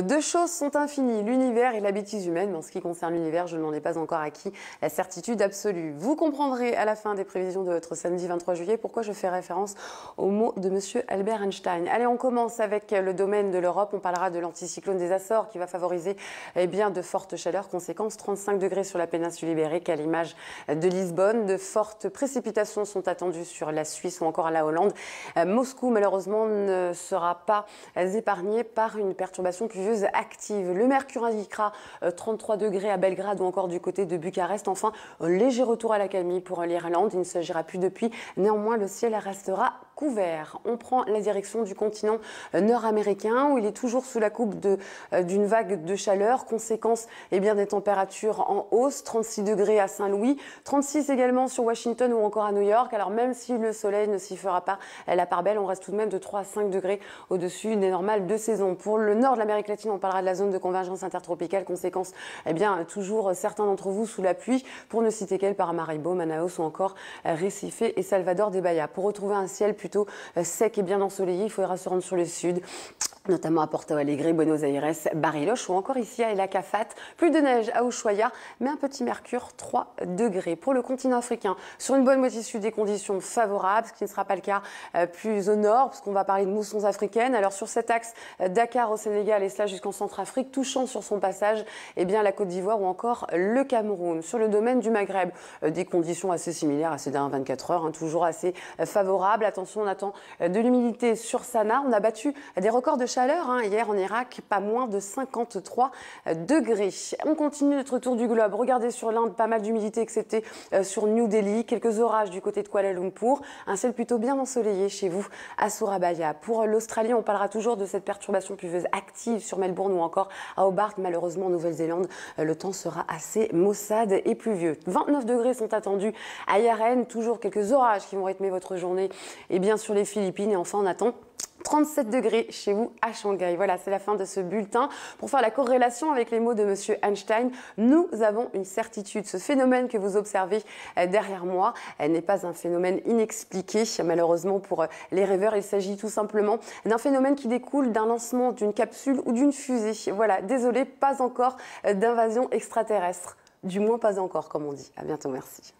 Deux choses sont infinies, l'univers et la bêtise humaine. Mais en ce qui concerne l'univers, je n'en ai pas encore acquis la certitude absolue. Vous comprendrez à la fin des prévisions de votre samedi 23 juillet pourquoi je fais référence aux mots de monsieur Albert Einstein. Allez, on commence avec le domaine de l'Europe. On parlera de l'anticyclone des Açores qui va favoriser de fortes chaleurs. Conséquence, 35 degrés sur la péninsule ibérique à l'image de Lisbonne. De fortes précipitations sont attendues sur la Suisse ou encore à la Hollande. Moscou, malheureusement, ne sera pas épargné par une perturbation pluvieuse active. Le mercure indiquera 33 degrés à Belgrade ou encore du côté de Bucarest. Enfin, un léger retour à l'accalmie pour l'Irlande. Il ne s'agira plus de pluie. Néanmoins, le ciel restera couvert. On prend la direction du continent nord-américain où il est toujours sous la coupe d'une vague de chaleur. Conséquence, des températures en hausse. 36 degrés à Saint-Louis, 36 également sur Washington ou encore à New York. Alors même si le soleil ne s'y fera pas la part belle, on reste tout de même de 3 à 5 degrés au-dessus des normales de saison. Pour le nord de l'Amérique latine, on parlera de la zone de convergence intertropicale. Conséquence, toujours certains d'entre vous sous la pluie, pour ne citer qu'elle, Paramaribo, Manaus ou encore Recife et Salvador de Bahia. Pour retrouver un ciel plutôt sec et bien ensoleillé, il faudra se rendre sur le sud, notamment à Porto Alegre, Buenos Aires, Bariloche ou encore ici à El Acafat. Plus de neige à Ushuaia, mais un petit mercure, 3 degrés. Pour le continent africain, sur une bonne moitié sud, des conditions favorables, ce qui ne sera pas le cas plus au nord, parce qu'on va parler de moussons africaines. Alors sur cet axe, Dakar au Sénégal et cela jusqu'en Centrafrique, touchant sur son passage la Côte d'Ivoire ou encore le Cameroun. Sur le domaine du Maghreb, des conditions assez similaires à ces dernières 24 heures, toujours assez favorables. Attention, on attend de l'humidité sur Sanaa. On a battu des records de chaleur hier en Irak, pas moins de 53 degrés. On continue notre tour du globe. Regardez sur l'Inde, pas mal d'humidité excepté sur New Delhi. Quelques orages du côté de Kuala Lumpur. Un ciel plutôt bien ensoleillé chez vous à Surabaya. Pour l'Australie, on parlera toujours de cette perturbation pluvieuse active sur Melbourne ou encore à Hobart. Malheureusement, en Nouvelle-Zélande, le temps sera assez maussade et pluvieux. 29 degrés sont attendus à Yaren. Toujours quelques orages qui vont rythmer votre journée sur les Philippines. Et enfin, on attend 37 degrés chez vous à Shanghai. Voilà, c'est la fin de ce bulletin. Pour faire la corrélation avec les mots de monsieur Einstein, nous avons une certitude. Ce phénomène que vous observez derrière moi n'est pas un phénomène inexpliqué. Malheureusement pour les rêveurs, il s'agit tout simplement d'un phénomène qui découle d'un lancement d'une capsule ou d'une fusée. Voilà, désolé, pas encore d'invasion extraterrestre. Du moins pas encore, comme on dit. À bientôt, merci.